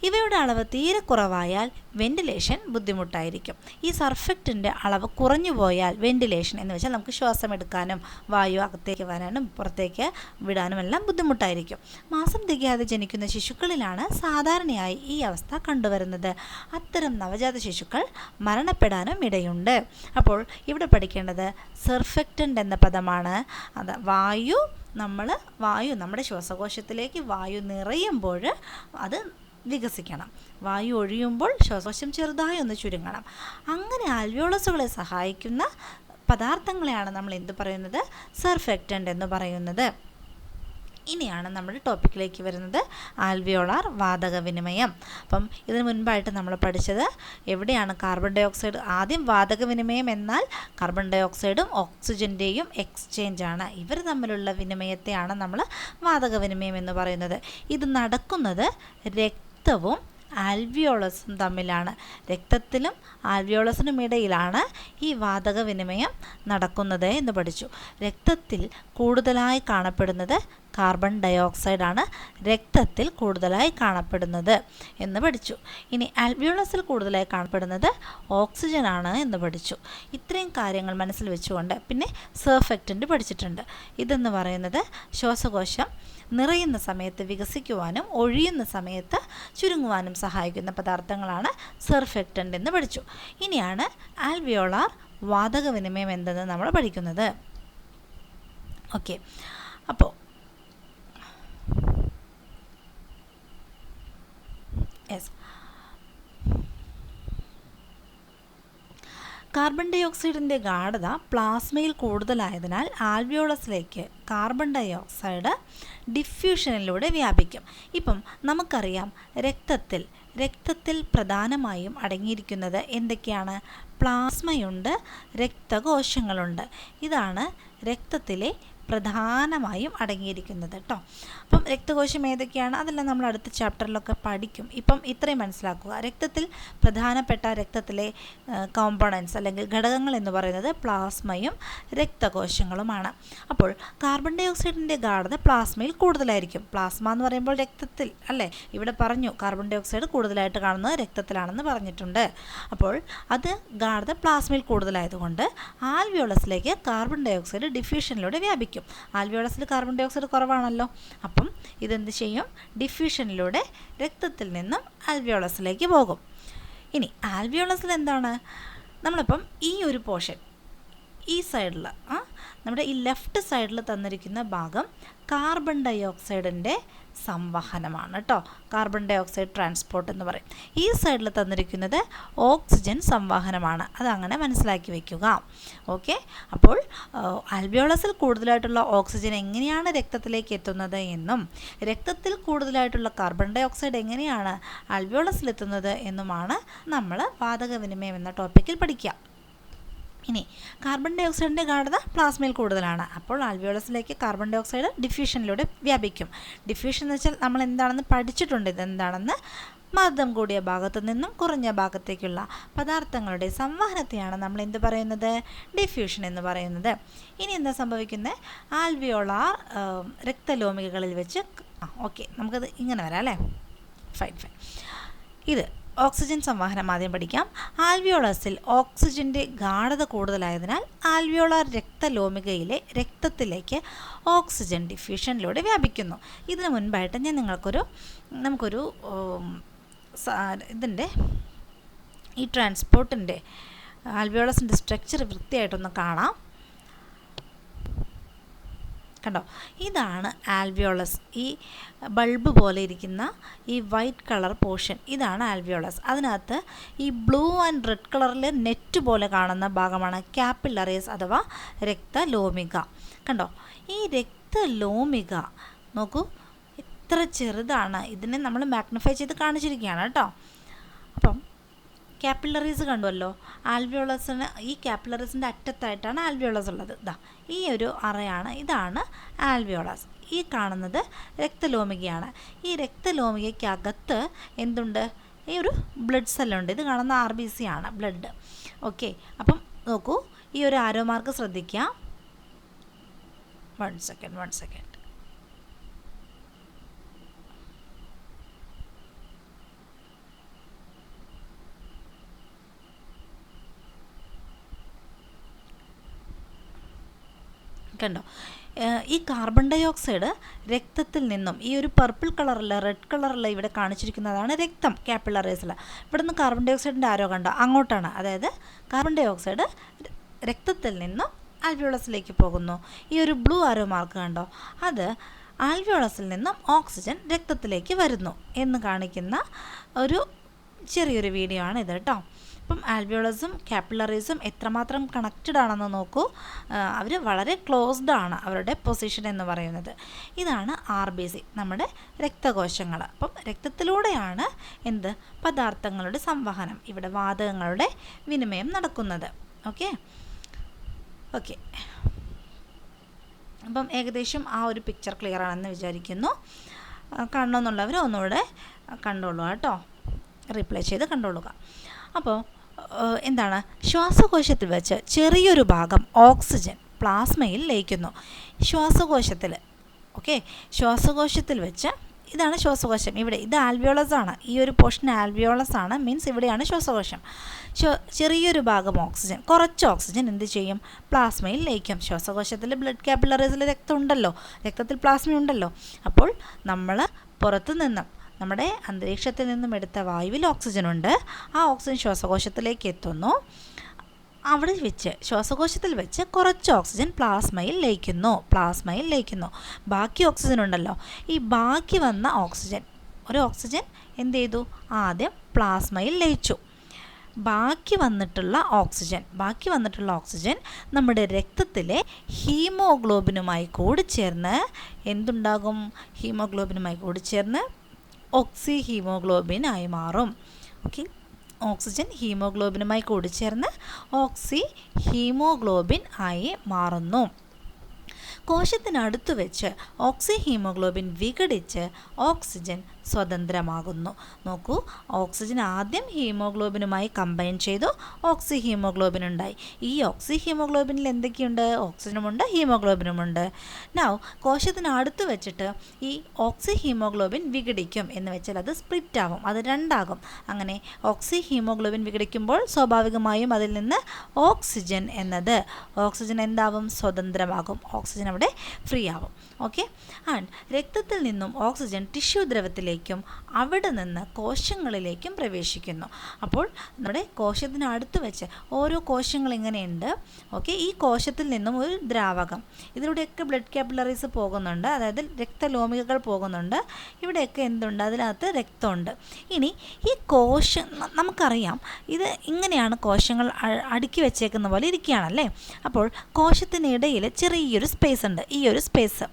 ഇവയുടെ അളവ് തീരെ കുറവായാൽ വെന്റിലേഷൻ ബുദ്ധിമുട്ടായിരിക്കും. ഈ സർഫെക്റ്റിൻ്റെ അളവ് കുറഞ്ഞു പോയാൽ വെന്റിലേഷൻ എന്ന് വെച്ചാൽ നമുക്ക് ശ്വാസം എടുക്കാനും വായു അകത്തേക്ക് വരാനും പുറത്തേക്ക് വിടാനും എല്ലാം ബുദ്ധിമുട്ടായിരിക്കും. മാസം തികയാതെ ജനിക്കുന്ന ശിശുക്കളിലാണ് സാധാരണയായി ഈ അവസ്ഥ കണ്ടുവരുന്നത്. അത്തരം നവജാത ശിശുക്കൾ മരണപ്പെടാനും ഇടയുണ്ട്. അപ്പോൾ ഇവിടെ പഠിക്കേണ്ടത് സർഫെക്റ്റൻ്റ് എന്ന പദമാണ്. അത് വായു നമ്മുടെ ശ്വാസകോശത്തിലേക്ക് വായു നിറയുമ്പോൾ അത് വികസിക്കണം, വായു ഒഴിയുമ്പോൾ ശ്വാസകോശം ചെറുതായി ഒന്ന് ചുരുങ്ങണം. അങ്ങനെ ആൽവിയോളസുകളെ സഹായിക്കുന്ന പദാർത്ഥങ്ങളെയാണ് നമ്മൾ എന്ത് പറയുന്നത്? സർഫെക്റ്റൻ്റ് എന്ന് പറയുന്നത്. ഇനിയാണ് നമ്മുടെ ടോപ്പിക്കിലേക്ക് വരുന്നത് ആൽവിയോളാർ വാതകവിനിമയം. അപ്പം ഇതിന് മുൻപായിട്ട് നമ്മൾ പഠിച്ചത് എവിടെയാണ് കാർബൺ ഡൈ ഓക്സൈഡ്, ആദ്യം വാതകവിനിമയം എന്നാൽ കാർബൺ ഡൈ ഓക്സൈഡും ഓക്സിജൻ്റെയും എക്സ്ചേഞ്ചാണ്. ഇവർ തമ്മിലുള്ള വിനിമയത്തെയാണ് നമ്മൾ വാതകവിനിമയം എന്ന് പറയുന്നത്. ഇത് നടക്കുന്നത് രക്തവും ആൽവിയോളസും തമ്മിലാണ്. രക്തത്തിലും ആൽവിയോളസിനും ഇടയിലാണ് ഈ വാതകവിനിമയം നടക്കുന്നത് എന്ന് പഠിച്ചു. രക്തത്തിൽ കൂടുതലായി കാണപ്പെടുന്നത് കാർബൺ ഡൈ ഓക്സൈഡാണ് രക്തത്തിൽ കൂടുതലായി കാണപ്പെടുന്നത് എന്ന് പഠിച്ചു. ഇനി ആൽവിയോളസിൽ കൂടുതലായി കാണപ്പെടുന്നത് ഓക്സിജനാണ് എന്ന് പഠിച്ചു. ഇത്രയും കാര്യങ്ങൾ മനസ്സിൽ വെച്ചുകൊണ്ട് പിന്നെ സർഫെക്റ്റൻ്റ് പഠിച്ചിട്ടുണ്ട്. ഇതെന്ന് പറയുന്നത് ശ്വാസകോശം നിറയുന്ന സമയത്ത് വികസിക്കുവാനും ഒഴിയുന്ന സമയത്ത് ചുരുങ്ങുവാനും സഹായിക്കുന്ന പദാർത്ഥങ്ങളാണ് സർഫെക്റ്റൻ്റ് എന്ന് പഠിച്ചു. ഇനിയാണ് ആൽവിയോളാർ വാതകവിനിമയം എന്തെന്ന് നമ്മൾ പഠിക്കുന്നത്. ഓക്കെ, അപ്പോൾ കാർബൺ ഡൈ ഓക്സൈഡിൻ്റെ ഗാഢത പ്ലാസ്മയിൽ കൂടുതലായതിനാൽ ആൽവിയോളസിലേക്ക് കാർബൺ ഡൈ ഓക്സൈഡ് ഡിഫ്യൂഷനിലൂടെ വ്യാപിക്കും. ഇപ്പം നമുക്കറിയാം രക്തത്തിൽ പ്രധാനമായും അടങ്ങിയിരിക്കുന്നത് എന്തൊക്കെയാണ്? പ്ലാസ്മയുണ്ട്, രക്തകോശങ്ങളുണ്ട്. ഇതാണ് രക്തത്തിലെ പ്രധാനമായും അടങ്ങിയിരിക്കുന്നത് കേട്ടോ. അപ്പം രക്തകോശം ഏതൊക്കെയാണ് അതെല്ലാം നമ്മൾ അടുത്ത ചാപ്റ്ററിലൊക്കെ പഠിക്കും. ഇപ്പം ഇത്രയും മനസ്സിലാക്കുക. രക്തത്തിൽ പ്രധാനപ്പെട്ട രക്തത്തിലെ കോമ്പണൻസ് അല്ലെങ്കിൽ ഘടകങ്ങൾ എന്ന് പറയുന്നത് പ്ലാസ്മയും രക്തകോശങ്ങളുമാണ്. അപ്പോൾ കാർബൺ ഡൈ ഓക്സൈഡിൻ്റെ ഗാഢത പ്ലാസ്മയിൽ കൂടുതലായിരിക്കും. പ്ലാസ്മ എന്ന് പറയുമ്പോൾ രക്തത്തിൽ അല്ലേ, ഇവിടെ പറഞ്ഞു കാർബൺ ഡൈ ഓക്സൈഡ് കൂടുതലായിട്ട് കാണുന്നത് രക്തത്തിലാണെന്ന് പറഞ്ഞിട്ടുണ്ട്. അപ്പോൾ അത് ഗാഢത പ്ലാസ്മയിൽ കൂടുതലായതുകൊണ്ട് ആൽവിയോളസിലേക്ക് കാർബൺ ഡൈ ഓക്സൈഡ് ഡിഫ്യൂഷനിലൂടെ വ്യാപിക്കും. ആൽവിയോളസിൽ കാർബൺ ഡൈ ഓക്സൈഡ് കുറവാണല്ലോ. അപ്പം ഇതെന്ത് ചെയ്യും? ഡിഫ്യൂഷനിലൂടെ രക്തത്തിൽ നിന്നും ആൽവിയോളസിലേക്ക് പോകും. ഇനി ആൽവിയോളസിൽ എന്താണ്? നമ്മളിപ്പം ഈ ഒരു പോർഷൻ ഈ സൈഡിൽ നമ്മുടെ ഈ ലെഫ്റ്റ് സൈഡിൽ തന്നിരിക്കുന്ന ഭാഗം കാർബൺ ഡൈ ഓക്സൈഡിൻ്റെ സംവഹനമാണ് കേട്ടോ. കാർബൺ ഡൈ ഓക്സൈഡ് ട്രാൻസ്പോർട്ട് എന്ന് പറയും. ഈ സൈഡിൽ തന്നിരിക്കുന്നത് ഓക്സിജൻ സംവഹനമാണ്. അതങ്ങനെ മനസ്സിലാക്കി വയ്ക്കുക. ഓക്കെ, അപ്പോൾ ആൽവിയോളസിൽ കൂടുതലായിട്ടുള്ള ഓക്സിജൻ എങ്ങനെയാണ് രക്തത്തിലേക്ക് എത്തുന്നത് എന്നും രക്തത്തിൽ കൂടുതലായിട്ടുള്ള കാർബൺ ഡൈ ഓക്സൈഡ് എങ്ങനെയാണ് ആൽവിയോളസിൽ എത്തുന്നത് എന്നുമാണ് നമ്മൾ വാതകവിനിമയം എന്ന ടോപ്പിക്കിൽ പഠിക്കുക. ഇനി കാർബൺ ഡൈ ഓക്സൈഡിൻ്റെ ഗാഢത പ്ലാസ്മയിൽ കൂടുതലാണ്. അപ്പോൾ ആൽവിയോളസിലേക്ക് കാർബൺ ഡൈ ഓക്സൈഡ് ഡിഫ്യൂഷനിലൂടെ വ്യാപിക്കും. ഡിഫ്യൂഷൻ എന്ന് വെച്ചാൽ നമ്മൾ എന്താണെന്ന് പഠിച്ചിട്ടുണ്ട്. ഇതെന്താണെന്ന്? മർദ്ദം കൂടിയ ഭാഗത്തു നിന്നും കുറഞ്ഞ ഭാഗത്തേക്കുള്ള പദാർത്ഥങ്ങളുടെ സംവഹനത്തെയാണ് നമ്മൾ എന്ത് പറയുന്നത്? ഡിഫ്യൂഷൻ എന്ന് പറയുന്നത്. ഇനി എന്താ സംഭവിക്കുന്നത്? ആൽവിയോളാർ രക്തലോമികകളിൽ വെച്ച് ഓക്കെ, നമുക്കത് ഇങ്ങനെ വരാം അല്ലേ. ഫൈൻ. ഇത് ഓക്സിജൻ സംവഹനം ആദ്യം പഠിക്കാം. ആൽവിയോളസിൽ ഓക്സിജൻ്റെ ഗാഢത കൂടുതലായതിനാൽ ആൽവിയോളാർ രക്തലോമികയിലെ രക്തത്തിലേക്ക് ഓക്സിജൻ ഡിഫ്യൂഷനിലൂടെ വ്യാപിക്കുന്നു. ഇതിനു മുൻപായിട്ട് ഞാൻ നമുക്കൊരു ഇതിൻ്റെ ഈ ട്രാൻസ്പോർട്ടിൻ്റെ ആൽവിയോളസിൻ്റെ സ്ട്രക്ചർ വൃത്തിയായിട്ടൊന്ന് കാണാം. കണ്ടോ, ഇതാണ് ആൽവിയോളസ്. ഈ ബൾബ് പോലെ ഇരിക്കുന്ന ഈ വൈറ്റ് കളർ പോർഷൻ, ഇതാണ് ആൽവിയോളസ്. അതിനകത്ത് ഈ ബ്ലൂ ആൻഡ് റെഡ് കളറിൽ നെറ്റ് പോലെ കാണുന്ന ഭാഗമാണ് കാപ്പിലറീസ് അഥവാ രക്തലോമിക. കണ്ടോ, ഈ രക്തലോമിക നോക്കൂ എത്ര ചെറുതാണ്. ഇതിനെ നമ്മൾ മാഗ്നിഫൈ ചെയ്ത് കാണിച്ചിരിക്കുകയാണ് കേട്ടോ. അപ്പം കാപ്പിലറീസ് കണ്ടുവല്ലോ. ആൽവിയോളസിന് ഈ കാപ്പിലറീസിൻ്റെ അറ്റത്തായിട്ടാണ് ആൽവിയോളസ് ഉള്ളത്. ഇതാ ഈ ഒരു അറയാണ്, ഇതാണ് ആൽവിയോളസ്. ഈ കാണുന്നത് രക്തലോമികയാണ്. ഈ രക്തലോമികയ്ക്കകത്ത് എന്തുണ്ട്? ഈ ഒരു ബ്ലഡ് സെല്ലുണ്ട്. ഇത് കാണുന്ന RBC ആണ്, ബ്ലഡ്. ഓക്കെ, അപ്പം നോക്കൂ, ഈ ഒരു ആരോ മാർക്ക് ശ്രദ്ധിക്കുക. One second. കണ്ടോ, ഈ കാർബൺ ഡൈ ഓക്സൈഡ് രക്തത്തിൽ നിന്നും ഈ ഒരു പർപ്പിൾ കളറിൽ റെഡ് കളറിൽ ഇവിടെ കാണിച്ചിരിക്കുന്നതാണ് രക്തം, കാപ്പിലറീസിൽ. ഇവിടെ നിന്ന് കാർബൺ ഡൈ ഓക്സൈഡിൻ്റെ ആരോ കണ്ടോ, അങ്ങോട്ടാണ്. അതായത് കാർബൺ ഡൈ ഓക്സൈഡ് രക്തത്തിൽ നിന്നും ആൽവിയോളസിലേക്ക് പോകുന്നു. ഈ ഒരു ബ്ലൂ ആരോ മാർക്ക് കണ്ടോ, അത് ആൽവിയോളസിൽ നിന്നും ഓക്സിജൻ രക്തത്തിലേക്ക് വരുന്നു എന്ന് കാണിക്കുന്ന ഒരു ചെറിയൊരു വീഡിയോ ആണ് ഇത് കേട്ടോ. അപ്പം ആൽവിയോളസും കാപ്പിലറീസും എത്രമാത്രം കണക്റ്റഡ് ആണെന്ന് നോക്കൂ. അവർ വളരെ ക്ലോസ്ഡ് ആണ്, അവരുടെ പൊസിഷൻ എന്ന് പറയുന്നത്. ഇതാണ് RBC, നമ്മുടെ രക്തകോശങ്ങൾ. അപ്പം രക്തത്തിലൂടെയാണ് എന്ത് പദാർത്ഥങ്ങളുടെ സംവഹനം, ഇവിടെ വാതകങ്ങളുടെ വിനിമയം നടക്കുന്നത്. ഓക്കെ, അപ്പം ഏകദേശം ആ ഒരു പിക്ചർ ക്ലിയർ ആണെന്ന് വിചാരിക്കുന്നു. കാണണമെന്നുള്ളവർ ഒന്നുകൂടെ കണ്ടോളൂ കേട്ടോ, റിപ്ലൈ ചെയ്ത് കണ്ടോളുക. അപ്പോൾ എന്താണ്, ശ്വാസകോശത്തിൽ വെച്ച് ചെറിയൊരു ഭാഗം ഓക്സിജൻ പ്ലാസ്മയിൽ ലയിക്കുന്നു. ശ്വാസകോശത്തിൽ ശ്വാസകോശത്തിൽ വെച്ച്, ഇതാണ് ശ്വാസകോശം. ഇവിടെ ഇത് ആൽവിയോളസ് ആണ്, ഈ ഒരു പോർഷൻ ആൽവിയോളസ് ആണ്, മീൻസ് ഇവിടെയാണ് ശ്വാസകോശം. ചെറിയൊരു ഭാഗം ഓക്സിജൻ, കുറച്ച് ഓക്സിജൻ എന്ത് ചെയ്യും, പ്ലാസ്മയിൽ ലയിക്കും. ശ്വാസകോശത്തിൽ ബ്ലഡ് കാപ്പിലറീസിൽ രക്തം ഉണ്ടല്ലോ, രക്തത്തിൽ പ്ലാസ്മ ഉണ്ടല്ലോ. അപ്പോൾ നമ്മൾ പുറത്തു നിന്നും നമ്മുടെ അന്തരീക്ഷത്തിൽ നിന്നും എടുത്ത വായുവിൽ ഓക്സിജൻ ഉണ്ട്. ആ ഓക്സിജൻ ശ്വാസകോശത്തിലേക്ക് എത്തുന്നു. അവിടെ വെച്ച് ശ്വാസകോശത്തിൽ വെച്ച് കുറച്ച് ഓക്സിജൻ പ്ലാസ്മയിൽ ലയിക്കുന്നു. ബാക്കി ഓക്സിജൻ ഉണ്ടല്ലോ, ഈ ബാക്കി വന്ന ഓക്സിജൻ, ഒരു ഓക്സിജൻ എന്ത് ചെയ്തു, ആദ്യം പ്ലാസ്മയിൽ ലയിച്ചു. ബാക്കി വന്നിട്ടുള്ള ഓക്സിജൻ നമ്മുടെ രക്തത്തിലെ ഹീമോഗ്ലോബിനുമായി കൂടിച്ചേർന്ന് എന്തുണ്ടാകും, ഹീമോഗ്ലോബിനുമായി കൂടിച്ചേർന്ന് ഓക്സി ഹീമോഗ്ലോബിൻ ആയി മാറും. ഓക്കെ, ഓക്സിജൻ ഹീമോഗ്ലോബിനുമായി കൂടിച്ചേർന്ന് ഓക്സി ഹീമോഗ്ലോബിൻ ആയി മാറുന്നു. കോശത്തിനടുത്ത് വെച്ച് ഓക്സി ഹീമോഗ്ലോബിൻ വിഘടിച്ച് ഓക്സിജൻ സ്വതന്ത്രമാകുന്നു. നോക്കൂ, ഓക്സിജൻ ആദ്യം ഹീമോഗ്ലോബിനുമായി കമ്പൈൻ ചെയ്തു, ഓക്സി ഹീമോഗ്ലോബിൻ ഉണ്ടായി. ഈ ഓക്സി ഹീമോഗ്ലോബിനിൽ എന്തൊക്കെയുണ്ട്, ഓക്സിജനുമുണ്ട്, ഹീമോഗ്ലോബിനുമുണ്ട്. നൗ കോശത്തിനടുത്ത് വെച്ചിട്ട് ഈ ഓക്സി ഹീമോഗ്ലോബിൻ വിഘടിക്കും, എന്ന് വെച്ചാൽ അത് സ്പ്ലിറ്റ് ആവും, അത് രണ്ടാകും. അങ്ങനെ ഓക്സി ഹീമോഗ്ലോബിൻ വിഘടിക്കുമ്പോൾ സ്വാഭാവികമായും അതിൽ നിന്ന് ഓക്സിജൻ എന്താവും, സ്വതന്ത്രമാകും. ഓക്സിജൻ അവിടെ ഫ്രീ ആവും. ഓക്കെ, ആൻഡ് രക്തത്തിൽ നിന്നും ഓക്സിജൻ ടിഷ്യൂ ദ്രവത്തിലേക്കും അവിടെ നിന്ന് കോശങ്ങളിലേക്കും പ്രവേശിക്കുന്നു. അപ്പോൾ നമ്മുടെ കോശത്തിനടുത്ത് വെച്ച് ഓരോ കോശങ്ങൾ ഇങ്ങനെയുണ്ട്. ഓക്കെ, ഈ കോശത്തിൽ നിന്നും ഒരു ദ്രാവകം, ഇതിലൂടെയൊക്കെ ബ്ലഡ് കാപ്പിലറീസ് പോകുന്നുണ്ട്, അതായത് രക്തലോമികകൾ പോകുന്നുണ്ട്. ഇവിടെയൊക്കെ എന്തുണ്ട്, അതിനകത്ത് രക്തമുണ്ട്. ഇനി ഈ നമുക്കറിയാം ഇത് ഇങ്ങനെയാണ് കോശങ്ങൾ അടുക്കി വെച്ചേക്കുന്ന പോലെ ഇരിക്കുകയാണല്ലേ. അപ്പോൾ കോശത്തിനിടയിൽ ചെറിയൊരു സ്പേസ് ഉണ്ട്, ഈ ഒരു സ്പേസ്,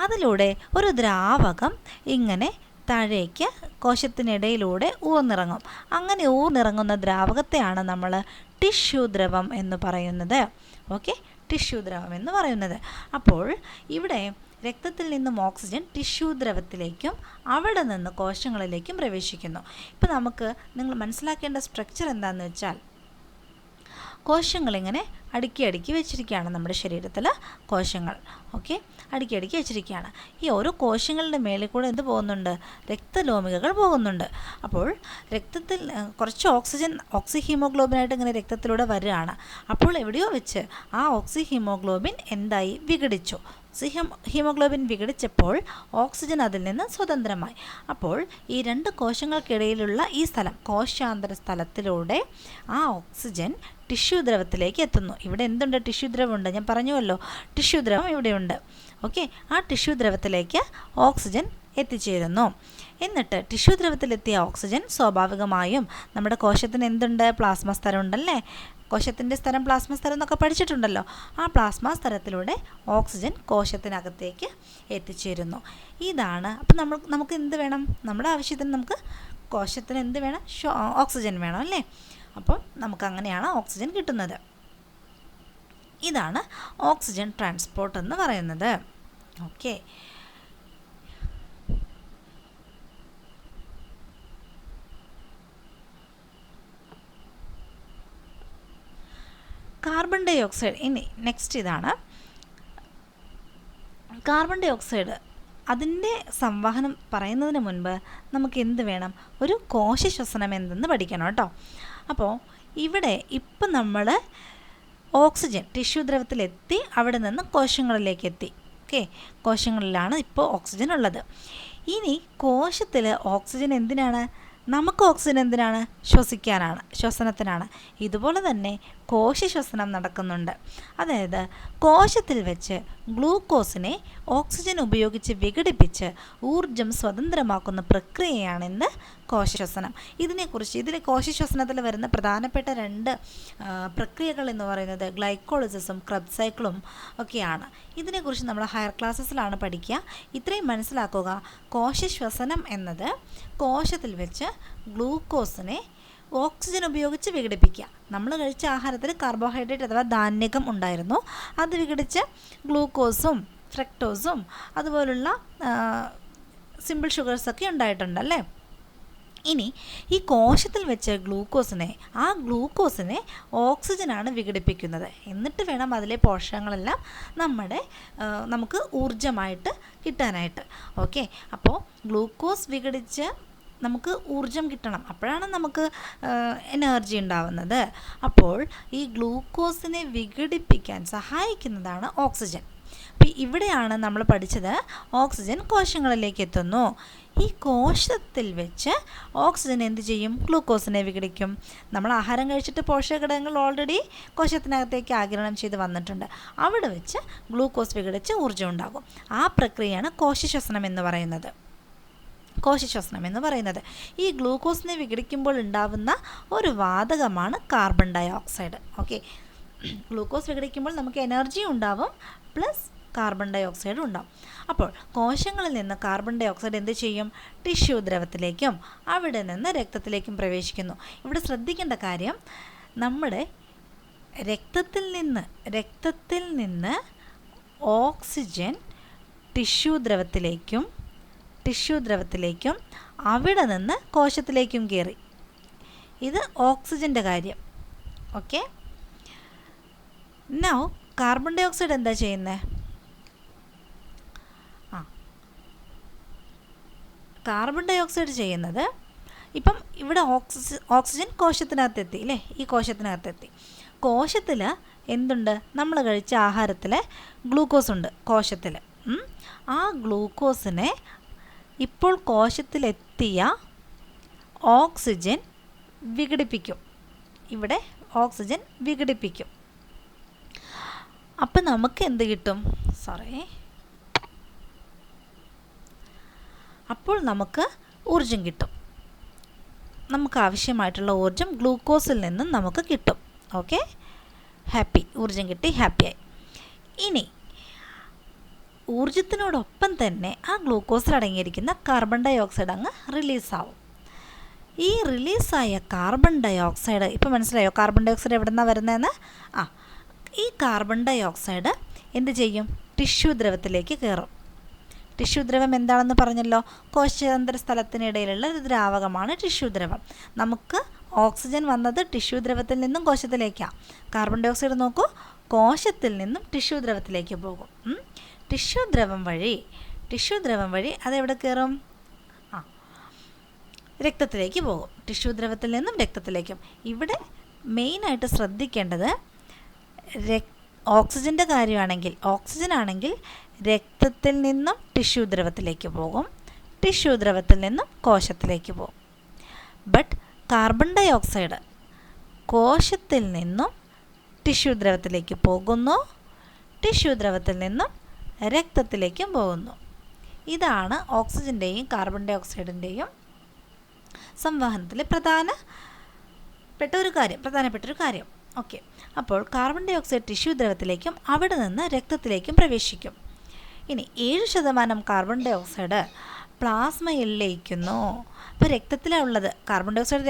അതിലൂടെ ഒരു ദ്രാവകം ഇങ്ങനെ താഴേക്ക് കോശത്തിനിടയിലൂടെ ഊർന്നിറങ്ങും. അങ്ങനെ ഊർന്നിറങ്ങുന്ന ദ്രാവകത്തെയാണ് നമ്മൾ ടിഷ്യൂ ദ്രവം എന്ന് പറയുന്നത്. ഓക്കെ, ടിഷ്യൂ ദ്രവം എന്ന് പറയുന്നത്. അപ്പോൾ ഇവിടെ രക്തത്തിൽ നിന്നും ഓക്സിജൻ ടിഷ്യൂ ദ്രവത്തിലേക്കും അവിടെ നിന്ന് കോശങ്ങളിലേക്കും പ്രവേശിക്കുന്നു. ഇപ്പോൾ നിങ്ങൾ മനസ്സിലാക്കേണ്ട സ്ട്രക്ചർ എന്താണെന്ന് വെച്ചാൽ, കോശങ്ങളിങ്ങനെ അടുക്കി വെച്ചിരിക്കുകയാണ് നമ്മുടെ ശരീരത്തിൽ. കോശങ്ങൾ അടുക്കി വെച്ചിരിക്കുകയാണ്. ഈ ഓരോ കോശങ്ങളുടെ മേളിൽ കൂടെ എന്ത് പോകുന്നുണ്ട്, രക്തലോമികകൾ പോകുന്നുണ്ട്. അപ്പോൾ രക്തത്തിൽ കുറച്ച് ഓക്സി ഹീമോഗ്ലോബിനായിട്ട് ഇങ്ങനെ രക്തത്തിലൂടെ വരികയാണ്. അപ്പോൾ എവിടെയോ വെച്ച് ആ ഓക്സി ഹീമോഗ്ലോബിൻ എന്തായി, വിഘടിച്ചു. ഹീമോഗ്ലോബിൻ വിഘടിച്ചപ്പോൾ ഓക്സിജൻ അതിൽ നിന്ന് സ്വതന്ത്രമായി. അപ്പോൾ ഈ രണ്ട് കോശങ്ങൾക്കിടയിലുള്ള ഈ സ്ഥലം, കോശാന്തര സ്ഥലത്തിലൂടെ ആ ഓക്സിജൻ ടിഷ്യൂ ദ്രവത്തിലേക്ക് എത്തുന്നു. ഇവിടെ എന്തുണ്ട്, ടിഷ്യൂ ദ്രവമുണ്ട്, ഞാൻ പറഞ്ഞുവല്ലോ, ടിഷ്യൂ ദ്രവം ഇവിടെയുണ്ട്. ഓക്കെ, ആ ടിഷ്യൂ ദ്രവത്തിലേക്ക് ഓക്സിജൻ എത്തിച്ചേരുന്നു. എന്നിട്ട് ടിഷ്യൂ ദ്രവത്തിലെത്തിയ ഓക്സിജൻ സ്വാഭാവികമായും നമ്മുടെ കോശത്തിന് എന്തുണ്ട്? പ്ലാസ്മ സ്ഥലം ഉണ്ടല്ലേ. കോശത്തിൻ്റെ സ്ഥലം പ്ലാസ്മ സ്ഥലം എന്നൊക്കെ പഠിച്ചിട്ടുണ്ടല്ലോ. ആ പ്ലാസ്മ സ്ഥലത്തിലൂടെ ഓക്സിജൻ കോശത്തിനകത്തേക്ക് എത്തിച്ചേരുന്നു. ഇതാണ്. അപ്പം നമുക്ക് എന്ത് വേണം? നമ്മുടെ ആവശ്യത്തിന് നമുക്ക് കോശത്തിന് എന്ത് വേണം? ഓക്സിജൻ വേണം അല്ലേ. അപ്പോൾ നമുക്കങ്ങനെയാണ് ഓക്സിജൻ കിട്ടുന്നത്. ഇതാണ് ഓക്സിജൻ ട്രാൻസ്പോർട്ട് എന്ന് പറയുന്നത്. Okay, carbon dioxide. ഇനി നെക്സ്റ്റ് ഇതാണ് കാർബൺ ഡൈ ഓക്സൈഡ്. അതിൻ്റെ സംവഹനം പറയുന്നതിന് മുൻപ് നമുക്ക് എന്ത് വേണം? ഒരു കോശ ശ്വസനം എന്തെന്ന് പഠിക്കണം കേട്ടോ. അപ്പോൾ ഇവിടെ ഇപ്പം നമ്മൾ ഓക്സിജൻ ടിഷ്യൂ ദ്രവത്തിലെത്തി അവിടെ നിന്ന് കോശങ്ങളിലേക്ക് എത്തി. ഓക്കെ, കോശങ്ങളിലാണ് ഇപ്പോൾ ഓക്സിജൻ ഉള്ളത്. ഇനി കോശത്തിൽ ഓക്സിജൻ എന്തിനാണ്? നമുക്ക് ഓക്സിജൻ എന്തിനാണ്? ശ്വസിക്കാനാണ്, ശ്വസനത്തിനാണ്. ഇതുപോലെ തന്നെ കോശ ശ്വസനം നടക്കുന്നുണ്ട്. അതായത് കോശത്തിൽ വെച്ച് ഗ്ലൂക്കോസിനെ ഓക്സിജൻ ഉപയോഗിച്ച് വിഘടിപ്പിച്ച് ഊർജം സ്വതന്ത്രമാക്കുന്ന പ്രക്രിയയാണ് ഇന്ന് കോശശ്വസനം. ഇതിൽ കോശശ്വസനത്തിൽ വരുന്ന പ്രധാനപ്പെട്ട 2 പ്രക്രിയകൾ എന്ന് പറയുന്നത് ഗ്ലൈക്കോളിസിസും ക്രബ് സൈക്കിളും ഒക്കെയാണ്. ഇതിനെക്കുറിച്ച് നമ്മൾ ഹയർ ക്ലാസ്സസിലാണ് പഠിക്കുക. ഇത്രയും മനസ്സിലാക്കുക. കോശശ്വസനം എന്നത് കോശത്തിൽ വെച്ച് ഗ്ലൂക്കോസിനെ ഓക്സിജൻ ഉപയോഗിച്ച് വിഘടിപ്പിക്കുക. നമ്മൾ കഴിച്ച ആഹാരത്തിൽ കാർബോഹൈഡ്രേറ്റ് അഥവാ ധാന്യകം ഉണ്ടായിരുന്നു. അത് വിഘടിച്ച് ഗ്ലൂക്കോസും ഫ്രക്ടോസും അതുപോലുള്ള സിമ്പിൾ ഷുഗേഴ്സൊക്കെ ഉണ്ടായിട്ടുണ്ടല്ലേ. ഇനി ഈ കോശത്തിൽ വെച്ച് ആ ഗ്ലൂക്കോസിനെ ഓക്സിജനാണ് വിഘടിപ്പിക്കുന്നത്. എന്നിട്ട് വേണം അതിലെ പോഷകങ്ങളെല്ലാം നമുക്ക് ഊർജ്ജമായിട്ട് കിട്ടാനായിട്ട്. ഓക്കെ, അപ്പോൾ ഗ്ലൂക്കോസ് വിഘടിച്ച് നമുക്ക് ഊർജം കിട്ടണം. അപ്പോഴാണ് നമുക്ക് എനർജി ഉണ്ടാവുന്നത്. അപ്പോൾ ഈ ഗ്ലൂക്കോസിനെ വിഘടിപ്പിക്കാൻ സഹായിക്കുന്നതാണ് ഓക്സിജൻ. അപ്പോൾ ഇവിടെയാണ് നമ്മൾ പഠിച്ചത് ഓക്സിജൻ കോശങ്ങളിലേക്ക് എത്തുന്നു. ഈ കോശത്തിൽ വെച്ച് ഓക്സിജൻ എന്ത് ചെയ്യും? ഗ്ലൂക്കോസിനെ വിഘടിക്കും. നമ്മൾ ആഹാരം കഴിച്ചിട്ട് പോഷകഘടകങ്ങൾ ഓൾറെഡി കോശത്തിനകത്തേക്ക് ആഗിരണം ചെയ്ത് വന്നിട്ടുണ്ട്. അവിടെ വെച്ച് ഗ്ലൂക്കോസ് വിഘടിച്ച് ഊർജ്ജം ഉണ്ടാകും. ആ പ്രക്രിയയാണ് കോശശ്വസനം എന്ന് പറയുന്നത്. ഈ ഗ്ലൂക്കോസിനെ വിഘടിക്കുമ്പോൾ ഉണ്ടാവുന്ന ഒരു വാതകമാണ് carbon dioxide. Okay, glucose വിഘടിക്കുമ്പോൾ നമുക്ക് എനർജി ഉണ്ടാവും, പ്ലസ് കാർബൺ ഡൈ ഓക്സൈഡും ഉണ്ടാവും. അപ്പോൾ കോശങ്ങളിൽ നിന്ന് കാർബൺ ഡൈ ഓക്സൈഡ് എന്ത് ചെയ്യും? ടിഷ്യൂ ദ്രവത്തിലേക്കും അവിടെ നിന്ന് രക്തത്തിലേക്കും പ്രവേശിക്കുന്നു. ഇവിടെ ശ്രദ്ധിക്കേണ്ട കാര്യം, നമ്മുടെ രക്തത്തിൽ നിന്ന് ഓക്സിജൻ ടിഷ്യൂ ദ്രവത്തിലേക്കും അവിടെ നിന്ന് കോശത്തിലേക്കും കയറി. ഇത് ഓക്സിജൻ്റെ കാര്യം. Okay, now carbon dioxide എന്താ ചെയ്യുന്നത്? കാർബൺ ഡൈ ഓക്സൈഡ് ചെയ്യുന്നത്, ഇപ്പം ഇവിടെ ഓക്സിജൻ കോശത്തിനകത്തെത്തി അല്ലേ. ഈ കോശത്തിനകത്തെത്തി. കോശത്തിൽ എന്തുണ്ട്? നമ്മൾ കഴിച്ച ആഹാരത്തിൽ ഗ്ലൂക്കോസ് ഉണ്ട് കോശത്തിൽ. ആ ഗ്ലൂക്കോസിനെ ഇപ്പോൾ കോശത്തിലെത്തിയ ഓക്സിജൻ വിഘടിപ്പിക്കും. ഇവിടെ ഓക്സിജൻ വിഘടിപ്പിക്കും. അപ്പം നമുക്ക് എന്ത് കിട്ടും? അപ്പോൾ നമുക്ക് ഊർജം കിട്ടും. നമുക്ക് ആവശ്യമായിട്ടുള്ള ഊർജം ഗ്ലൂക്കോസിൽ നിന്നും നമുക്ക് കിട്ടും. ഓക്കെ, ഹാപ്പി, ഊർജം കിട്ടി, ഹാപ്പിയായി. ഇനി ഊർജത്തിനോടൊപ്പം തന്നെ ആ ഗ്ലൂക്കോസിൽ അടങ്ങിയിരിക്കുന്ന കാർബൺ ഡൈ ഓക്സൈഡ് അങ്ങ് റിലീസാവും. ഈ റിലീസായ കാർബൺ ഡൈ ഓക്സൈഡ്, ഇപ്പോൾ മനസ്സിലായോ കാർബൺ ഡൈ ഓക്സൈഡ് എവിടെ നിന്നാണ് വരുന്നതെന്ന്? ഈ കാർബൺ ഡൈ ഓക്സൈഡ് എന്ത് ചെയ്യും? ടിഷ്യൂ ദ്രവത്തിലേക്ക് കയറും. ടിഷ്യൂ ദ്രവം എന്താണെന്ന് പറഞ്ഞല്ലോ, കോശാന്തര സ്ഥലത്തിനിടയിലുള്ള ഒരു ദ്രാവകമാണ് ടിഷ്യൂ ദ്രവം. നമുക്ക് ഓക്സിജൻ വന്നത് ടിഷ്യൂ ദ്രവത്തിൽ നിന്നും കോശത്തിലേക്കാണ്. കാർബൺ ഡൈ ഓക്സൈഡ് നോക്കൂ, കോശത്തിൽ നിന്നും ടിഷ്യൂ ദ്രവത്തിലേക്ക് പോകും. ടിഷ്യൂ ദ്രവം വഴി അതെവിടെ കയറും? രക്തത്തിലേക്ക് പോകും. ടിഷ്യൂ ദ്രവത്തിൽ നിന്നും രക്തത്തിലേക്കും. ഇവിടെ മെയിനായിട്ട് ശ്രദ്ധിക്കേണ്ടത് ഓക്സിജൻ്റെ കാര്യമാണെങ്കിൽ, ഓക്സിജൻ ആണെങ്കിൽ രക്തത്തിൽ നിന്നും ടിഷ്യൂ ദ്രവത്തിലേക്ക് പോകും, ടിഷ്യൂ ദ്രവത്തിൽ നിന്നും കോശത്തിലേക്ക് പോകും. ബട്ട് കാർബൺ ഡൈ ഓക്സൈഡ് കോശത്തിൽ നിന്നും ടിഷ്യൂ ദ്രവത്തിലേക്ക് പോകുന്നു, ടിഷ്യൂ ദ്രവത്തിൽ നിന്നും രക്തത്തിലേക്കും പോകുന്നു. ഇതാണ് ഓക്സിജൻ്റെയും കാർബൺ ഡൈ ഓക്സൈഡിൻ്റെയും സംവഹനത്തിലെ പ്രധാനപ്പെട്ട ഒരു കാര്യം. ഓക്കെ, അപ്പോൾ കാർബൺ ഡൈ ഓക്സൈഡ് ടിഷ്യൂ ദ്രവത്തിലേക്കും അവിടെ നിന്ന് രക്തത്തിലേക്കും പ്രവേശിക്കും. ഇനി 7% കാർബൺ ഡൈ ഓക്സൈഡ് പ്ലാസ്മയിൽ ലയിക്കുന്നു. അപ്പോൾ രക്തത്തിലാണ് ഉള്ളത്. കാർബൺ ഡൈ ഓക്സൈഡ്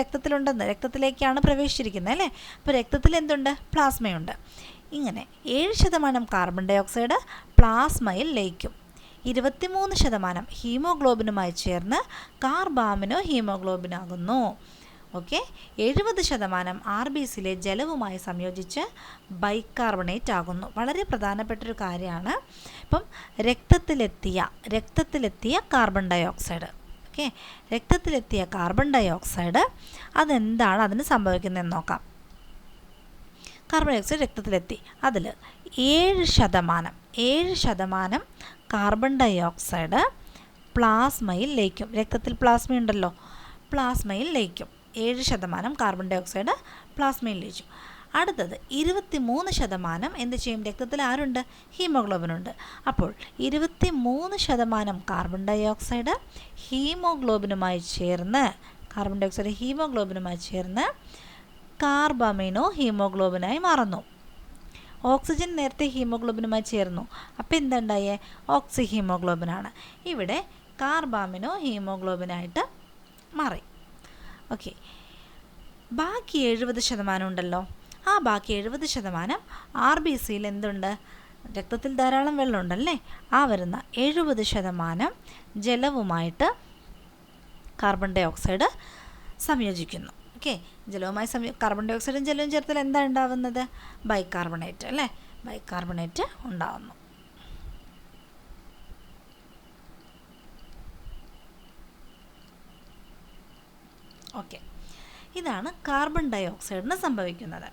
രക്തത്തിലേക്കാണ് പ്രവേശിച്ചിരിക്കുന്നത് അല്ലേ. അപ്പോൾ രക്തത്തിൽ എന്തുണ്ട്? പ്ലാസ്മയുണ്ട്. ഇങ്ങനെ 7% കാർബൺ ഡൈ ഓക്സൈഡ് പ്ലാസ്മയിൽ ലയിക്കും. 23% ഹീമോഗ്ലോബിനുമായി ചേർന്ന് കാർബാമിനോ ഹീമോഗ്ലോബിനാകുന്നു. ഓക്കെ, 70% RBCയിലെ ജലവുമായി സംയോജിച്ച് ബൈകാർബണേറ്റ് ആകുന്നു. വളരെ പ്രധാനപ്പെട്ടൊരു കാര്യമാണ്. ഇപ്പം രക്തത്തിലെത്തിയ കാർബൺ ഡൈ ഓക്സൈഡ്, ഓക്കെ, രക്തത്തിലെത്തിയ കാർബൺ ഡൈ ഓക്സൈഡ് അതെന്താണ് അതിന് സംഭവിക്കുന്നതെന്ന് നോക്കാം. കാർബൺ ഡൈ ഓക്സൈഡ് രക്തത്തിലെത്തി, അതിൽ 7% കാർബൺ ഡൈ ഓക്സൈഡ് പ്ലാസ്മയിൽ ലയിക്കും. രക്തത്തിൽ പ്ലാസ്മയുണ്ടല്ലോ, പ്ലാസ്മയിൽ ലയിക്കും. 7% കാർബൺ ഡൈ ഓക്സൈഡ് പ്ലാസ്മയിൽ ലയിച്ചു. അടുത്തത് 23% എന്ത് ചെയ്യും? രക്തത്തിൽ ആരുണ്ട്? ഹീമോഗ്ലോബിനുണ്ട്. അപ്പോൾ 23% കാർബൺ ഡൈ ഓക്സൈഡ് ഹീമോഗ്ലോബിനുമായി ചേർന്ന് കാർബാമിനോ ഹീമോഗ്ലോബിനായി മാറുന്നു. ഓക്സിജൻ നേരത്തെ ഹീമോഗ്ലോബിനുമായി ചേർന്നു, അപ്പോൾ എന്തുണ്ടായേ? ഓക്സി ഹീമോഗ്ലോബിനാണ്. ഇവിടെ കാർബാമിനോ ഹീമോഗ്ലോബിനായിട്ട് മാറി. ഓക്കെ, ബാക്കി 70% ഉണ്ടല്ലോ, ആ ബാക്കി 70% RBCയിൽ എന്തുണ്ട്? രക്തത്തിൽ ധാരാളം വെള്ളമുണ്ടല്ലേ, ആ വരുന്ന 70% ജലവുമായിട്ട് കാർബൺ ഡൈ ഓക്സൈഡ് സംയോജിക്കുന്നു. ഓക്കെ, കാർബൺ ഡൈ ഓക്സൈഡും ജലവും ചേർത്താൽ എന്താ ഉണ്ടാവുന്നത്? ബൈകാർബണേറ്റ് അല്ലേ, ബൈകാർബണേറ്റ് ഉണ്ടാവുന്നു. ഓക്കെ, ഇതാണ് കാർബൺ ഡൈ ഓക്സൈഡിന് സംഭവിക്കുന്നത്.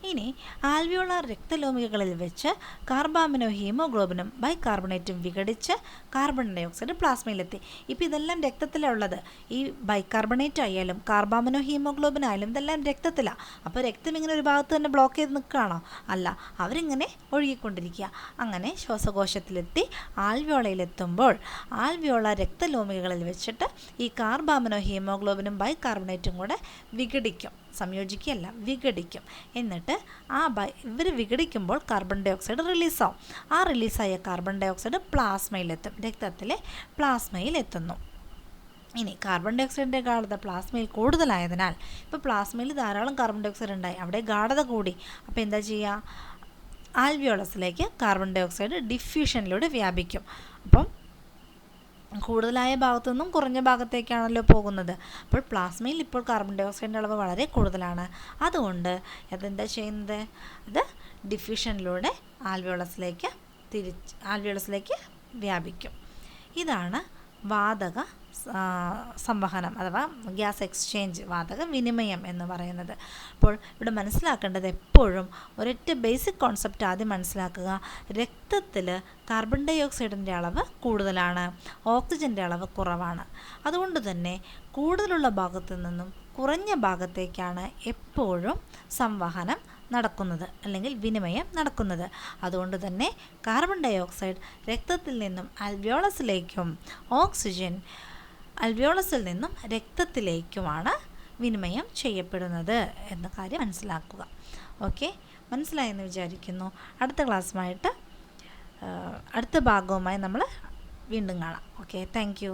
ഇനി ആൽവിയോളാർ രക്തലോമികകളിൽ വെച്ച് കാർബാമിനോ ഹീമോഗ്ലോബിനും ബൈകാർബണേറ്റും വിഘടിച്ച് കാർബൺ ഡൈ ഓക്സൈഡ് പ്ലാസ്മയിലെത്തി. ഇപ്പോൾ ഇതെല്ലാം രക്തത്തിലുള്ളത്. ഈ ബൈകാർബണേറ്റ് ആയാലും കാർബാമിനോ ഹീമോഗ്ലോബിൻ ആയാലും ഇതെല്ലാം രക്തത്തിലാണ്. അപ്പോൾ രക്തം ഇങ്ങനെ ഒരു ഭാഗത്ത് തന്നെ ബ്ലോക്ക് ചെയ്ത് നിൽക്കുകയാണോ? അല്ല, അവരിങ്ങനെ ഒഴുകിക്കൊണ്ടിരിക്കുക. അങ്ങനെ ശ്വാസകോശത്തിലെത്തി ആൽവിയോളയിലെത്തുമ്പോൾ ആൽവിയോളാർ രക്തലോമികകളിൽ വെച്ചിട്ട് ഈ കാർബാമിനോ ഹീമോഗ്ലോബിനും ബൈകാർബണേറ്റും കൂടെ സംയോജിക്കുകയല്ല, വിഘടിക്കും. എന്നിട്ട് ഇവർ വിഘടിക്കുമ്പോൾ കാർബൺ ഡൈ ഓക്സൈഡ് റിലീസാവും. ആ റിലീസായ കാർബൺ ഡൈ ഓക്സൈഡ് പ്ലാസ്മയിലെത്തും, രക്തത്തിലെ പ്ലാസ്മയിലെത്തുന്നു. ഇനി കാർബൺ ഡൈ ഓക്സൈഡിൻ്റെ ഗാഢത പ്ലാസ്മയിൽ കൂടുതലായതിനാൽ ഇപ്പോൾ പ്ലാസ്മയിൽ ധാരാളം കാർബൺ ഡൈ ഓക്സൈഡ് ഉണ്ടായി, അവിടെ ഗാഢത കൂടി. അപ്പോൾ എന്താ ചെയ്യുക? ആൽവിയോളസിലേക്ക് കാർബൺ ഡൈ ഓക്സൈഡ് ഡിഫ്യൂഷനിലൂടെ വ്യാപിക്കും. അപ്പം കൂടുതലായ ഭാഗത്തു നിന്നും കുറഞ്ഞ ഭാഗത്തേക്കാണല്ലോ പോകുന്നത്. അപ്പോൾ പ്ലാസ്മയിൽ ഇപ്പോൾ കാർബൺ ഡൈ ഓക്സൈഡിൻ്റെ അളവ് വളരെ കൂടുതലാണ്. അതുകൊണ്ട് അതെന്താ ചെയ്യുന്നത്? അത് ഡിഫ്യൂഷനിലൂടെ ആൽവിയോളസിലേക്ക് വ്യാപിക്കും. ഇതാണ് വാതക സംവഹനം അഥവാ ഗ്യാസ് എക്സ്ചേഞ്ച്, വാതക വിനിമയം എന്ന് പറയുന്നത്. അപ്പോൾ ഇവിടെ മനസ്സിലാക്കേണ്ടത് എപ്പോഴും ഒരൊറ്റ ബേസിക് കോൺസെപ്റ്റ് ആദ്യം മനസ്സിലാക്കുക. രക്തത്തിൽ കാർബൺ ഡൈ ഓക്സൈഡിൻ്റെ അളവ് കൂടുതലാണ്, ഓക്സിജൻ്റെ അളവ് കുറവാണ്. അതുകൊണ്ട് തന്നെ കൂടുതലുള്ള ഭാഗത്തു നിന്നും കുറഞ്ഞ ഭാഗത്തേക്കാണ് എപ്പോഴും സംവഹനം നടക്കുന്നത് അല്ലെങ്കിൽ വിനിമയം നടക്കുന്നത്. അതുകൊണ്ട് തന്നെ കാർബൺ ഡൈ ഓക്സൈഡ് രക്തത്തിൽ നിന്നും ആൽവിയോളസിലേക്കും ഓക്സിജൻ ആൽവിയോളസിൽ നിന്നും രക്തത്തിലേക്കുമാണ് വിനിമയം ചെയ്യപ്പെടുന്നത് എന്ന കാര്യം മനസ്സിലാക്കുക. ഓക്കെ, മനസ്സിലായെന്ന് വിചാരിക്കുന്നു. അടുത്ത ക്ലാസ്സുമായിട്ട് അടുത്ത ഭാഗവുമായി നമ്മൾ വീണ്ടും കാണാം. Okay, thank you.